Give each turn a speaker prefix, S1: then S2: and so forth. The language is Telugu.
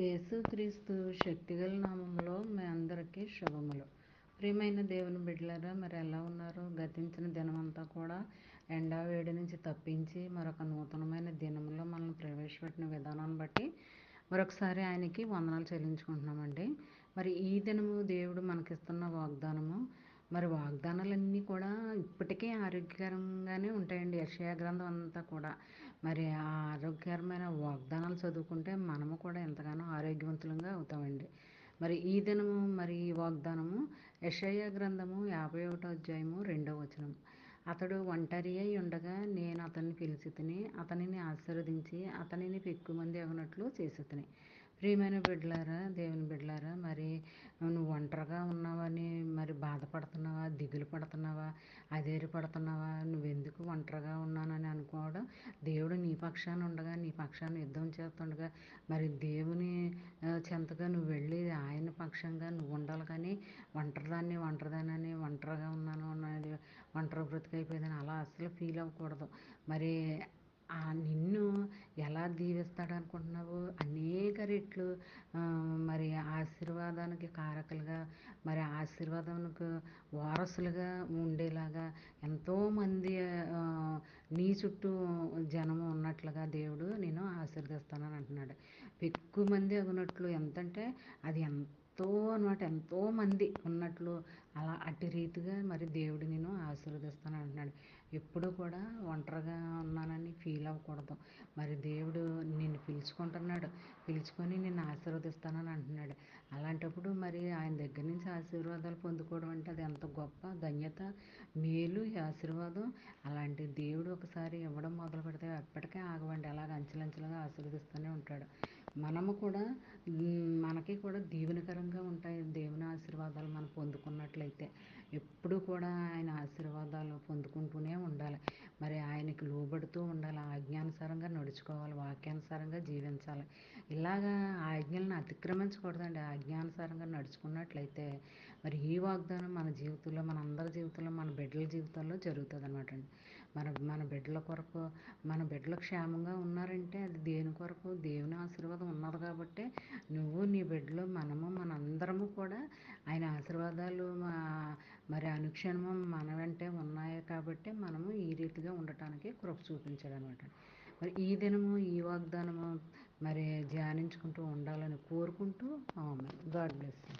S1: యేసుక్రీస్తు శక్తిగల నామంలో మీ అందరికీ శుభములు. ప్రియమైన దేవుని బిడ్డలారా, మరి ఎలా ఉన్నారు? గతించిన దినమంతా కూడా ఎండా వేడి నుంచి తప్పించి మరొక నూతనమైన దినంలో మనల్ని ప్రవేశపెట్టిన విధానాన్ని బట్టి మరొకసారి ఆయనకి వందనాలు చెల్లించుకుంటున్నామండి. మరి ఈ దినము దేవుడు మనకిస్తున్న వాగ్దానము, మరి వాగ్దానాలన్నీ కూడా ఇప్పటికే ఆరోగ్యకరంగానే ఉంటాయండి. యెషయా గ్రంథం అంతా కూడా మరి ఆ ఆరోగ్యకరమైన వాగ్దానాలు చదువుకుంటే మనము కూడా ఎంతగానో ఆరోగ్యవంతులంగా అవుతామండి. మరి ఈ దినము మరి ఈ వాగ్దానము యెషయా గ్రంథము 51వ అధ్యాయము 2వ వచనం. అతడు ఒంటరి అయి ఉండగా నేను అతన్ని పిలిచితిని, అతనిని ఆశీర్వదించి అతనిని పెక్కుమంది అగునట్లు చేసితిని. ప్రియమైన బిడ్డలారా, దేవుని బిడ్డలారా, మరి నువ్వు ఒంటరిగా ఉన్నావని మరి బాధపడుతున్నావా, దిగులు పడుతున్నావా, అదేరి పడుతున్నావా? నువ్వెందుకు ఒంటరిగా ఉన్నానని అనుకోవడం, దేవుడు నీ పక్షాన ఉండగా, నీ పక్షాన యుద్ధం చేస్తుండగా మరి దేవుని చెంతగా నువ్వు వెళ్ళి ఆయన పక్షంగా నువ్వు ఉండాలి. కానీ ఒంటరిదాన్ని ఒంటరిగా ఉన్నాను అన్నది, ఒంటరి బ్రతికైపోయిందని అలా అస్సలు ఫీల్ అవ్వకూడదు. మరి నిన్ను ఎలా దీవిస్తాడు అనుకుంటున్నావు? అనేక రెట్లు మరి ఆశీర్వాదానికి కారకులుగా, మరి ఆశీర్వాదానికి వారసులుగా ఉండేలాగా ఎంతోమంది నీ చుట్టూ జనము ఉన్నట్లుగా దేవుడు నేను ఆశీర్దిస్తానని అంటున్నాడు. ఎక్కువ మంది అగునట్లు, ఎంతంటే అది అనమాట, ఎంతోమంది ఉన్నట్లు అలా అట్టి రీతిగా మరి దేవుడు నేను ఆశీర్వదిస్తానని అంటున్నాడు. ఎప్పుడు కూడా ఒంటరిగా ఉన్నానని ఫీల్ అవ్వకూడదు. మరి దేవుడు నిన్ను పిలుచుకొని నిన్ను ఆశీర్వదిస్తానని అంటున్నాడు. అలాంటప్పుడు మరి ఆయన దగ్గర నుంచి ఆశీర్వాదాలు పొందుకోవడం అంటే అది ఎంత గొప్ప ధన్యత, మేలు, ఆశీర్వాదం. అలాంటి దేవుడు ఒకసారి ఇవ్వడం మొదలు పెడితే ఎప్పటికీ ఆగవండి. అలాగ అంచెలంచెలుగా ఆశీర్వదిస్తూనే ఉంటాడు. మనము కూడా మనకి కూడా దీవెనకరంగా ఉంటాయి దేవుని ఆశీర్వాదాలు మనం పొందుకున్నట్లయితే. ఎప్పుడు కూడా ఆయన ఆశీర్వాదాలు పొందుకుంటూనే ఉండాలి. మరి ఆయనకి లోబడుతూ ఉండాలి, ఆజ్ఞానుసారంగా నడుచుకోవాలి, వాక్యానుసారంగా జీవించాలి. ఇలాగా ఆజ్ఞలను అతిక్రమించకూడదండి. ఆజ్ఞానుసారంగా నడుచుకున్నట్లయితే మరి ఈ వాగ్దానం మన జీవితంలో, మన అందరి జీవితంలో, మన బిడ్డల జీవితంలో జరుగుతుంది అనమాట అండి. మన బిడ్డల కొరకు, మన బిడ్డలు క్షేమంగా ఉన్నారంటే అది దేని కొరకు? దేవుని ఆశీర్వాదం ఉన్నది కాబట్టి నువ్వు, నీ బిడ్డలు, మనందరము కూడా ఆయన ఆశీర్వాదాలు మరి అనుక్షణము మన వెంటే ఉన్నాయి కాబట్టి మనము ఈ రీతిగా ఉండటానికి కృప చూపించాడు అనమాట. మరి ఈ దినము ఈ వాగ్దానము మరి ధ్యానించుకుంటూ ఉండాలని కోరుకుంటూ, గాడ్ బ్లెస్ యూ.